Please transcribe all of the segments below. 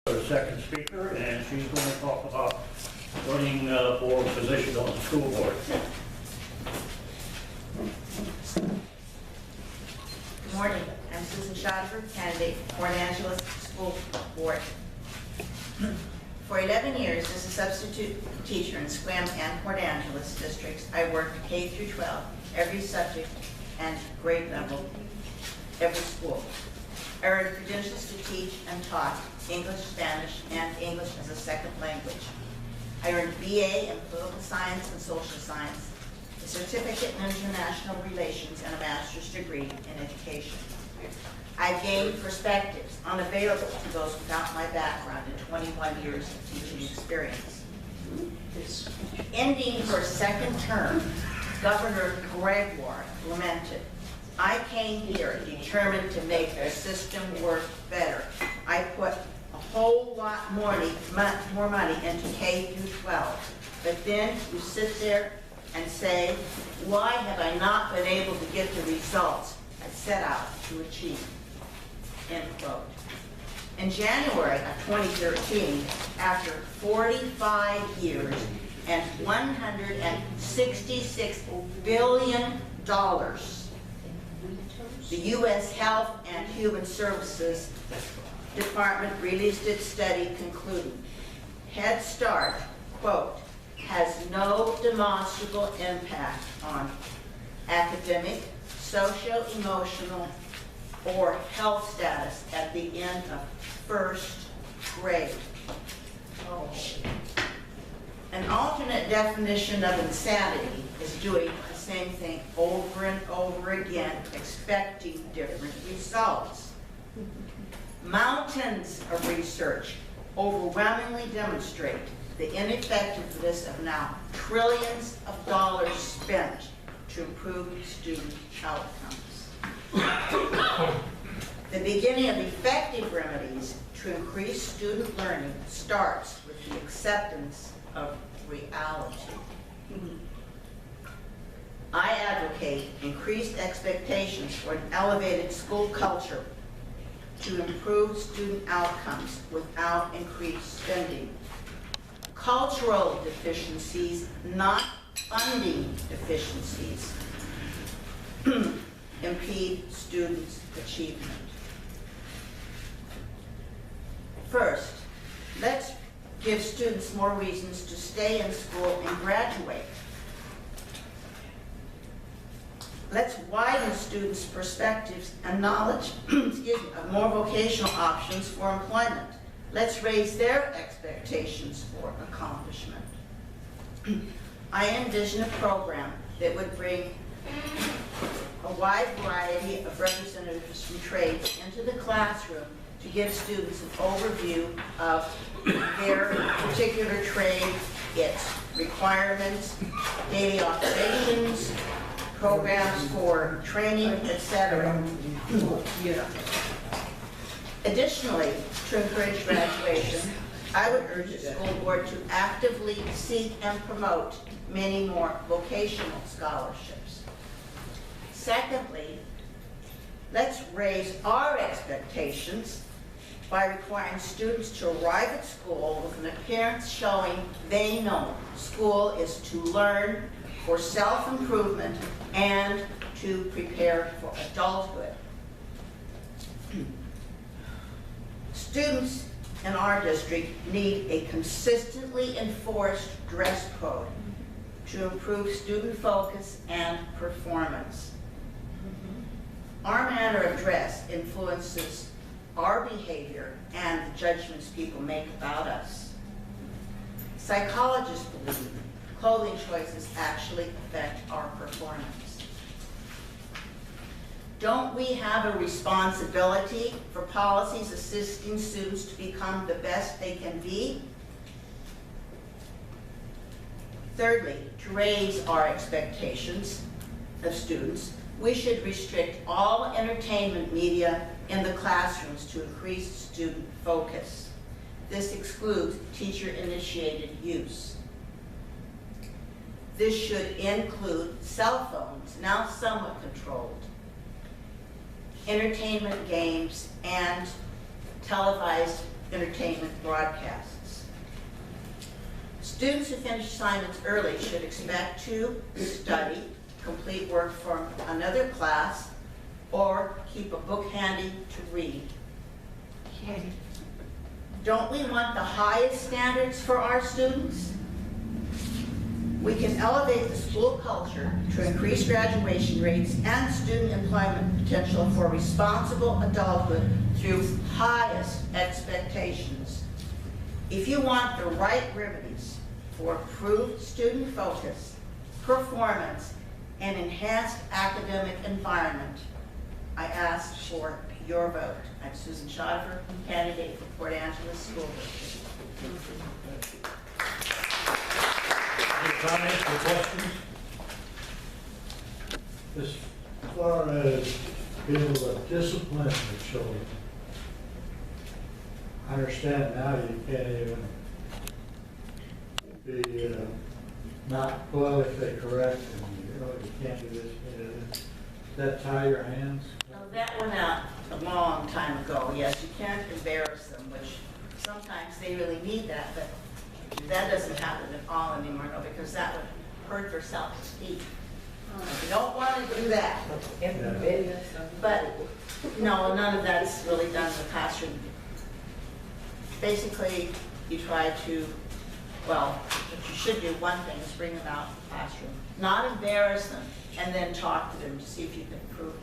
Our second speaker, and she's going to talk about running for a position on the school board. Good morning. I'm Susan Shotthafer-candidate for Port Angeles School Board. For 11 years as a substitute teacher in Sequim and Port Angeles districts, I worked K through 12, every subject and grade level, every school. I earned credentials to teach and taught English, Spanish, and English as a second language. I earned BA in political science and social science, a certificate in international relations, and a master's degree in education. I've gained perspectives unavailable to those without my background in 21 years of teaching experience. Ending her second term, Governor Gregoire lamented, "I came here determined to make the system work better. I put a whole lot more money into K through 12. But then you sit there and say, why have I not been able to get the results I set out to achieve?" End quote. In January of 2013, after 45 years and $166 billion, the U.S. Health and Human Services Department released its study concluding, Head Start, quote, has no demonstrable impact on academic, socio-emotional, or health status at the end of first grade. Oh. An alternate definition of insanity is doing the same thing over and over again, expecting different results. Mountains of research overwhelmingly demonstrate the ineffectiveness of now trillions of dollars spent to improve student outcomes. The beginning of effective remedies to increase student learning starts with the acceptance of reality. I advocate increased expectations for an elevated school culture to improve student outcomes without increased spending. Cultural deficiencies, not funding deficiencies, impede students' achievement. First, let's give students more reasons to stay in school and graduate. Let's widen students' perspectives and knowledge of more vocational options for employment. Let's raise their expectations for accomplishment. I envision a program that would bring a wide variety of representatives from trades into the classroom to give students an overview of their particular trade, its requirements, daily operations, programs for training, etc. Additionally, to encourage graduation, I would urge the school board to actively seek and promote many more vocational scholarships. Secondly, let's raise our expectations by requiring students to arrive at school with an appearance showing they know school is to learn for self-improvement and to prepare for adulthood. Students in our district need a consistently enforced dress code to improve student focus and performance. Our manner of dress influences our behavior and the judgments people make about us. Psychologists believe clothing choices actually affect our performance. Don't we have a responsibility for policies assisting students to become the best they can be? Thirdly, to raise our expectations of students, we should restrict all entertainment media in the classrooms to increase student focus. This excludes teacher-initiated use. This should include cell phones, now somewhat controlled, entertainment games, and televised entertainment broadcasts. Students who finish assignments early should expect to study, complete work from another class, or keep a book handy to read. Don't we want the highest standards for our students? We can elevate the school culture to increase graduation rates and student employment potential for responsible adulthood through highest expectations. If you want the right remedies for improved student focus, performance, and enhanced academic environment, I ask for your vote. I'm Susan Shotthafer, candidate for Port Angeles School District. Any comments or questions? As far as being able to discipline the children, I understand now you can't even be not politically correct, and you can't do this, does that tie your hands? Oh, that went out a long time ago, yes. You can't embarrass them, which sometimes they really need that, but that doesn't happen at all anymore, no, because that would hurt their self-esteem. You don't want to do that. But no, none of that's really done in the classroom. Basically, you try to, well, what you should do, one thing is bring them out of the classroom, not embarrass them, and then talk to them to see if you can improve,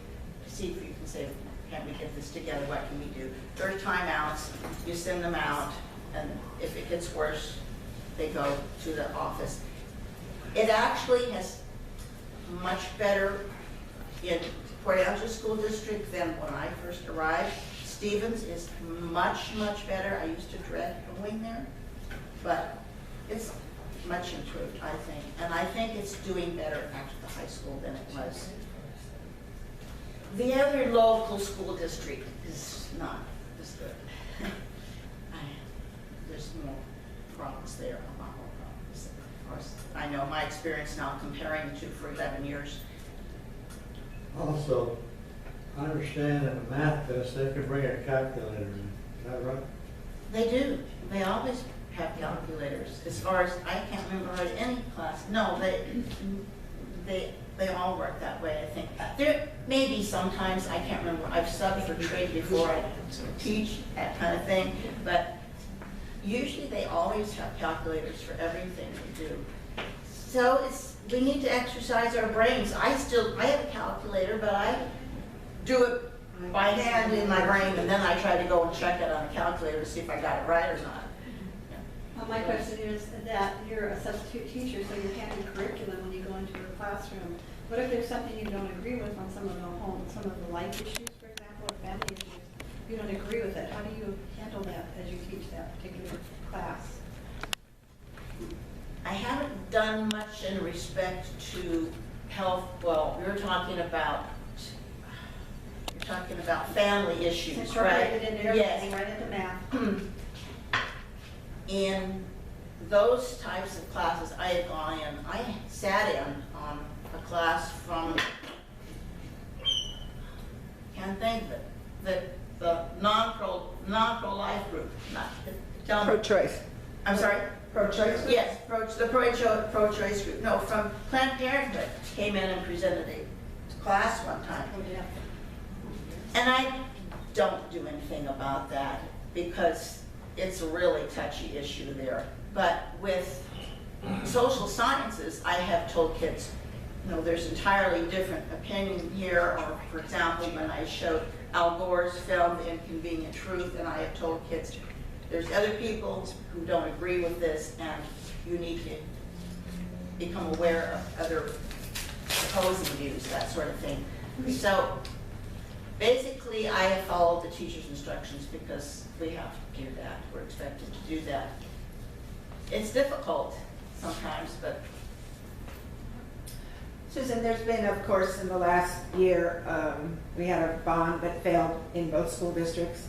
to see if you can say, can we get this together, what can we do? There are timeouts, you send them out, and if it gets worse, they go to the office. It actually has much better in Port Angeles School District than when I first arrived. Stevens is much, much better. I used to dread going there, but it's much improved, I think. And I think it's doing better at the high school than it was. The other local school district is not as good. There's more problems there, a lot more problems. Of course, I know my experience now comparing the two for 11 years. Also, I understand in a math test, they can bring a calculator in, is that right? They do. They always have calculators. As far as, I can't remember right, any class. No, they all work that way, I think. There may be sometimes, I can't remember, I've subbed for trade before I teach, that kind of thing, but usually they always have calculators for everything they do. So we need to exercise our brains. I have a calculator, but I do it by hand in my brain, and then I try to go and check it on a calculator to see if I got it right or not. My question is that you're a substitute teacher, so you're handling curriculum when you go into your classroom. What if there's something you don't agree with on some of the life issues, for example, or family issues? You don't agree with it. How do you handle that as you teach that particular class? I haven't done much in respect to health. Well, you're talking about family issues, right? Incorporated into everything, right into math. In those types of classes, I had gone in, I sat in on a class from, can't think of it, the non-pro-life group, Pro-choice. I'm sorry? Pro-choice? Yes, the pro-choice group. No, from Planned Parenthood came in and presented a class one time. Oh, yeah. And I don't do anything about that because it's a really touchy issue there. But with social sciences, I have told kids, there's entirely different opinion here. Or, for example, when I showed Al Gore's film, The Inconvenient Truth, and I have told kids, there's other people who don't agree with this, and you need to become aware of other opposing views, that sort of thing. So basically, I have followed the teacher's instructions because we have to do that. We're expected to do that. It's difficult sometimes, but. Susan, there's been, of course, in the last year, we had a bond that failed in both school districts.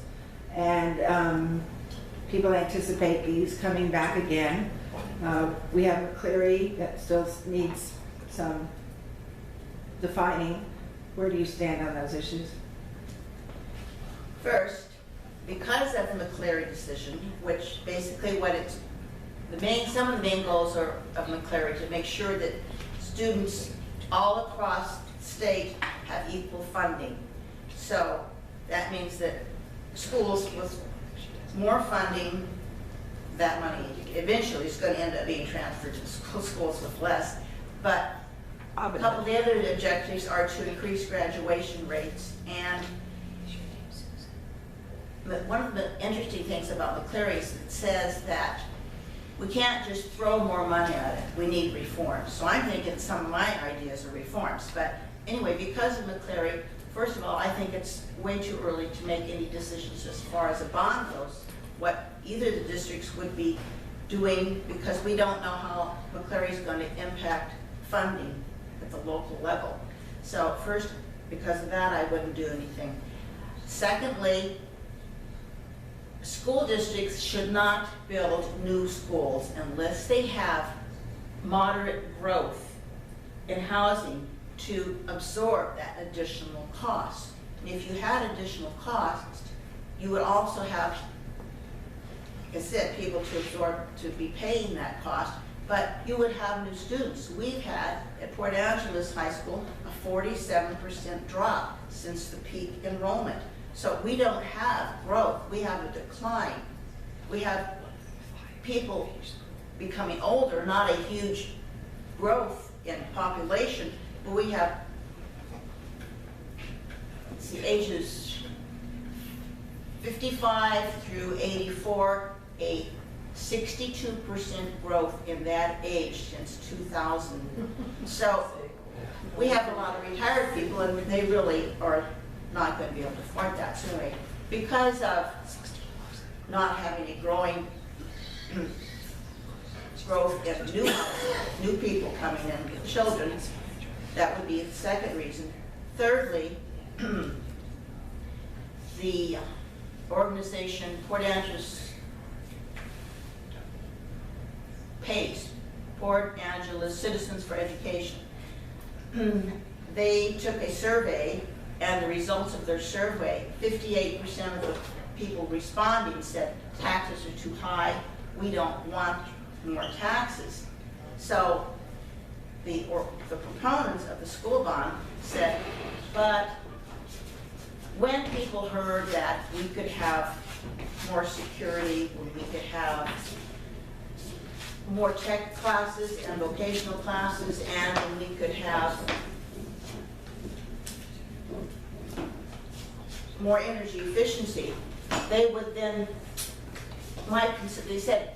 And people anticipate these coming back again. We have a Cleary that still needs some defining. Where do you stand on those issues? First, because of the McCleary decision, which basically some of the main goals of McCleary to make sure that students all across the state have equal funding. So that means that schools with more funding, that money eventually is going to end up being transferred to schools with less. But a couple of the other objectives are to increase graduation rates. And one of the interesting things about McCleary is it says that we can't just throw more money at it. We need reforms. So I'm thinking some of my ideas are reforms. But anyway, because of McCleary, first of all, I think it's way too early to make any decisions as far as a bond goes, what either the districts would be doing, because we don't know how McCleary is going to impact funding at the local level. So first, because of that, I wouldn't do anything. Secondly, school districts should not build new schools unless they have moderate growth in housing to absorb that additional cost. And if you had additional costs, you would also have, like I said, people to absorb, to be paying that cost, but you would have new students. We've had, at Port Angeles High School, a 47% drop since the peak enrollment. So we don't have growth, we have a decline. We have people becoming older, not a huge growth in population, but we have, let's see, ages 55 through 84, a 62% growth in that age since 2000. So we have a lot of retired people, and they really are not going to be able to afford that. So anyway, because of not having a growing growth in new people coming in with children, that would be the second reason. Thirdly, the organization Port Angeles PASD, Port Angeles Citizens for Education. They took a survey, and the results of their survey, 58% of the people responding said taxes are too high, we don't want more taxes. So the proponents of the school bond said, but when people heard that we could have more security, when we could have more tech classes and vocational classes, and when we could have more energy efficiency, they would then, they said,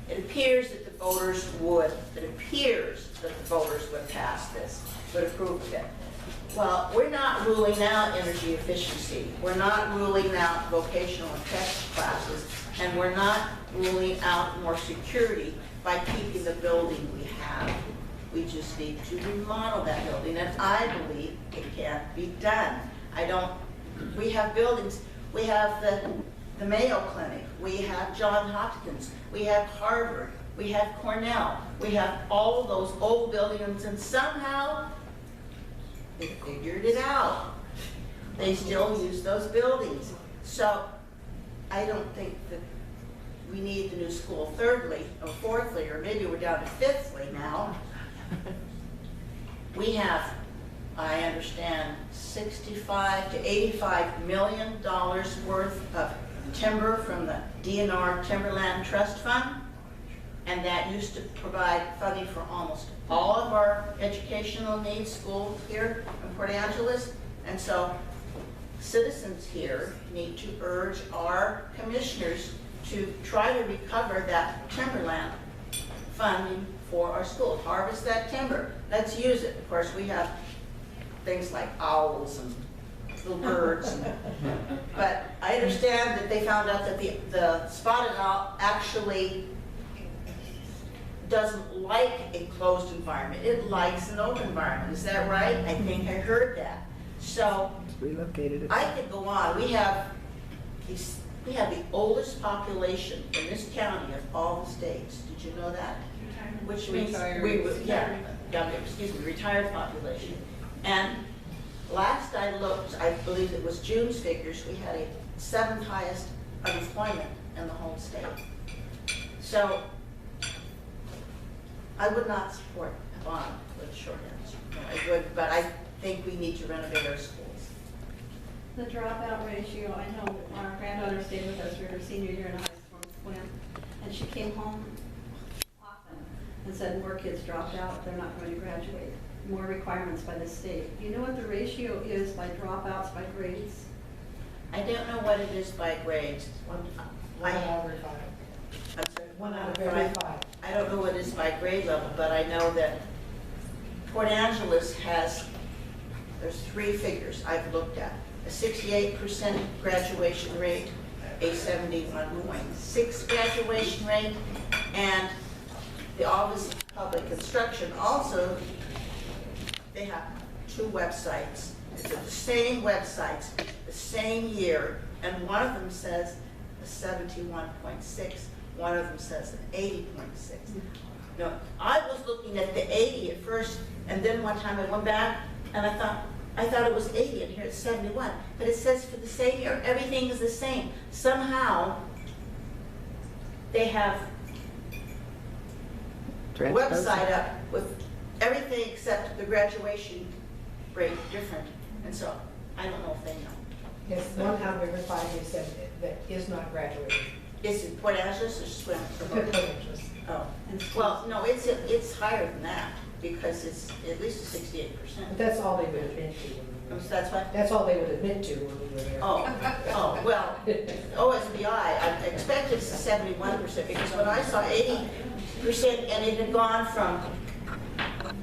it appears that the voters would pass this, would approve of it. Well, we're not ruling out energy efficiency. We're not ruling out vocational and tech classes, and we're not ruling out more security by keeping the building we have. We just need to remodel that building, and I believe it can be done. We have buildings, we have the Mayo Clinic, we have Johns Hopkins, we have Harvard, we have Cornell, we have all of those old buildings, and somehow they figured it out. They still use those buildings. So I don't think that we need the new school. Thirdly, or fourthly, or maybe we're down to fifthly now, we have, I understand, $65 to $85 million worth of timber from the DNR Timberland Trust Fund, and that used to provide funding for almost all of our educational needs, schools here in Port Angeles. And so citizens here need to urge our commissioners to try to recover that timberland funding for our schools. Harvest that timber. Let's use it. Of course, we have things like owls and little birds. But I understand that they found out that the spotted owl actually doesn't like a closed environment. It likes an open environment. Is that right? I think I heard that. So I could go on. We have the oldest population in this county of all the states. Did you know that? Which means retired population. And last I looked, I believe it was June's figures, we had a 7th highest of employment in the whole state. So I would not support a bond with a short answer. No, I would, but I think we need to renovate our schools. The dropout ratio, I know our granddaughter stayed with us for her senior year in high school swim, and she came home often and said more kids dropped out, they're not going to graduate. More requirements by the state. Do you know what the ratio is by dropouts, by grades? I don't know what it is by grades. One out of every five. I'm sorry, One out of every five. I don't know what it is by grade level, but I know that Port Angeles has, there's 3 figures I've looked at. A 68% graduation rate, a 71.6 graduation rate, and the Office of Public Instruction also, they have 2 websites. It's the same websites, the same year, and one of them says a 71.6, one of them says an 80.6. No, I was looking at the 80 at first, and then one time I went back and I thought it was 80, and here it's 71. But it says for the same year, everything is the same. Somehow, they have a website up with everything except the graduation rate different. And so, I don't know if they know. Yes, 1 out of every 5 they said that is not graduating. Is it Port Angeles or Swim? Oh, And well, no, it's higher than that because it's at least a 68%. But that's all they would admit to. So that's what? That's all they would admit to when we were there. Well, OSBI, I expected 71% because when I saw 80% and it had gone from,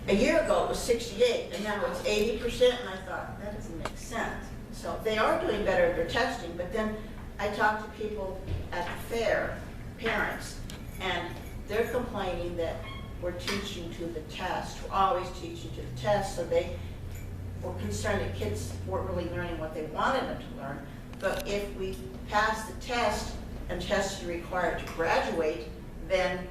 a year ago it was 68 and now it's 80%, and I thought, that doesn't make sense. So they are doing better at their testing, but then I talked to people at the fair, parents, and they're complaining that we're teaching to the test, we're always teaching to the test, so they were concerned that kids weren't really learning what they wanted them to learn. But if we pass the test and tests are required to graduate, then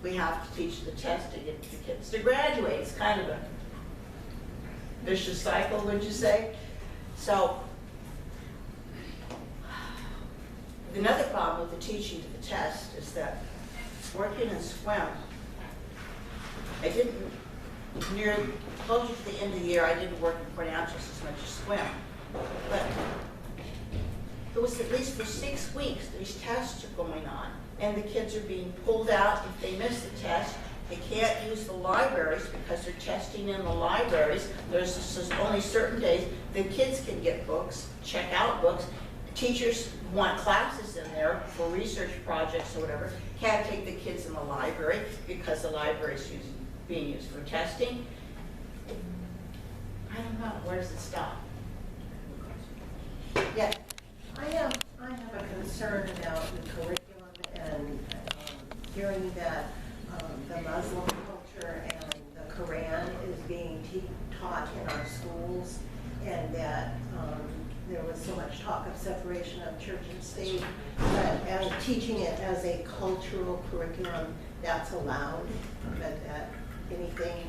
we have to teach the test to get the kids to graduate. It's kind of a vicious cycle, would you say? So another problem with the teaching to the test is that working in swim, I didn't, closer to the end of the year, I didn't work in Port Angeles as much as swim, but it was at least for 6 weeks, these tests are going on, and the kids are being pulled out if they miss the test. They can't use the libraries because they're testing in the libraries. There's only certain days the kids can get books, check out books. Teachers want classes in there for research projects or whatever. Can't take the kids in the library because the library is being used for testing. I don't know, where does it stop? Yeah. I have a concern about the curriculum and hearing that the Muslim culture and the Quran is being taught in our schools, and that there was so much talk of separation of church and state, but as teaching it as a cultural curriculum, that's allowed, but that anything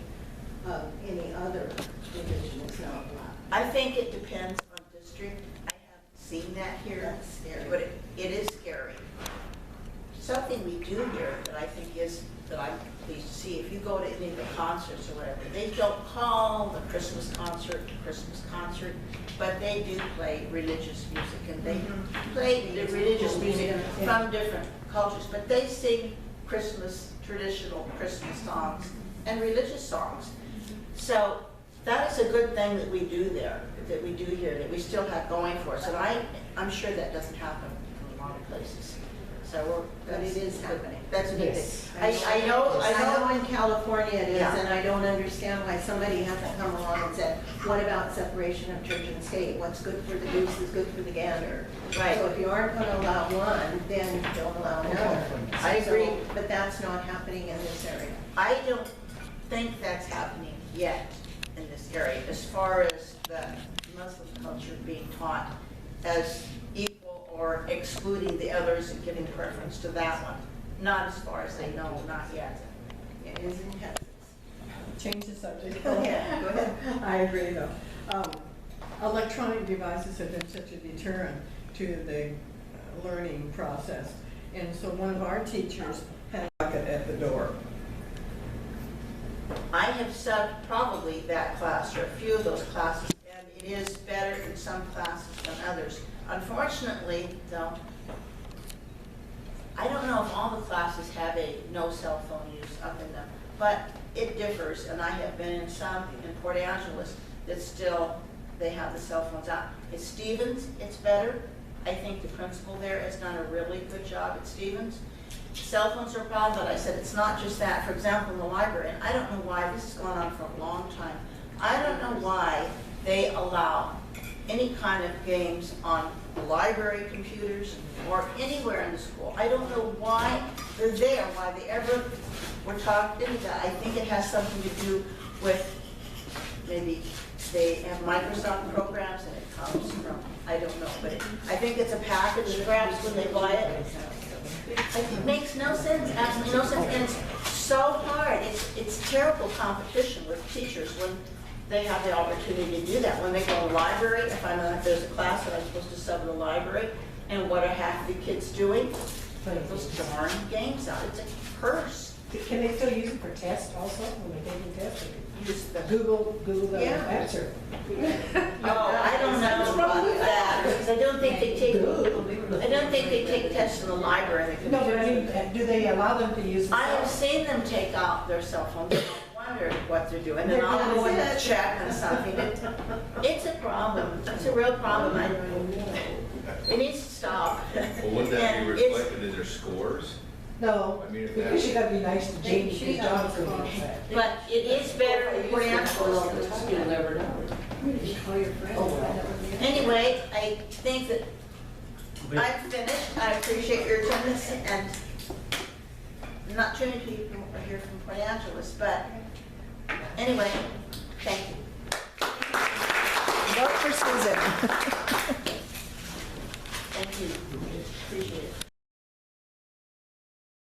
of any other religion is not allowed. I think it depends on district. I haven't seen that here. That's scary. But it is scary. Something we do here that I think is, that I'm pleased to see, if you go to any of the concerts or whatever, they don't call the Christmas concert, but they do play religious music, and they play the religious music from different cultures, but they sing traditional Christmas songs and religious songs. So that is a good thing that we do there, that we do here, that we still have going for us, and I'm sure that doesn't happen in a lot of places. So But it is happening. That's a good Yes. thing. I know in California it is, Yeah. and I don't understand why somebody hasn't come along and said, what about separation of church and state? What's good for the goose is good for the gander. Right. So if you aren't going to allow one, then don't allow another. I agree. So, but that's not happening in this area. I don't think that's happening yet in this area, as far as the Muslim culture being taught as equal or excluding the others and giving preference to that one. Not as far as I know, not yet. It is in Texas. Change the subject. Go ahead. I agree, though. Electronic devices have been such a deterrent to the learning process. And so one of our teachers had a bucket at the door. I have subbed probably that class or a few of those classes, and it is better in some classes than others. Unfortunately, though, I don't know if all the classes have a no cell phone use up in them, but it differs, and I have been in some in Port Angeles that still, they have the cell phones out. At Stevens, it's better. I think the principal there has done a really good job at Stevens. Cell phones are a problem, but I said it's not just that. For example, in the library, and I don't know why, this has gone on for a long time. I don't know why they allow any kind of games on library computers or anywhere in the school. I don't know why they're there, why they ever were talked into that. I think it has something to do with maybe they have Microsoft programs and it comes from, I don't know, but I think it's a package perhaps when they buy it. It makes no sense, absolutely no sense, and it's so hard. It's terrible competition with teachers when they have the opportunity to do that. When they go to the library, if I know if there's a class that I'm supposed to sub in the library, and what are half the kids doing? Playing those darn games out. It's a curse. Can they still use it for tests also, when they're taking tests? Use the Google the Yeah. answer. Oh, I don't know about that, because I don't think they take tests in the library. No, but I mean, do they allow them to use the I have cell? seen them take out their cell phone, and I wonder what they're doing, and I'll go in and check on something. It's a problem, it's a real problem. It needs to stop. Well, wouldn't that And be it's- reflected in their scores? No, I mean, if because that- you gotta be nice to Jamie, She's because on John's the gonna phone. use that. But it is better in Port Angeles. You'll never know. Call your friends. Oh, well. find out what the- Anyway, I think that I'm finished. I appreciate your attendance, and not too many people are here from Port Angeles, but anyway, thank you. Vote for Susan. Thank you. Appreciate it.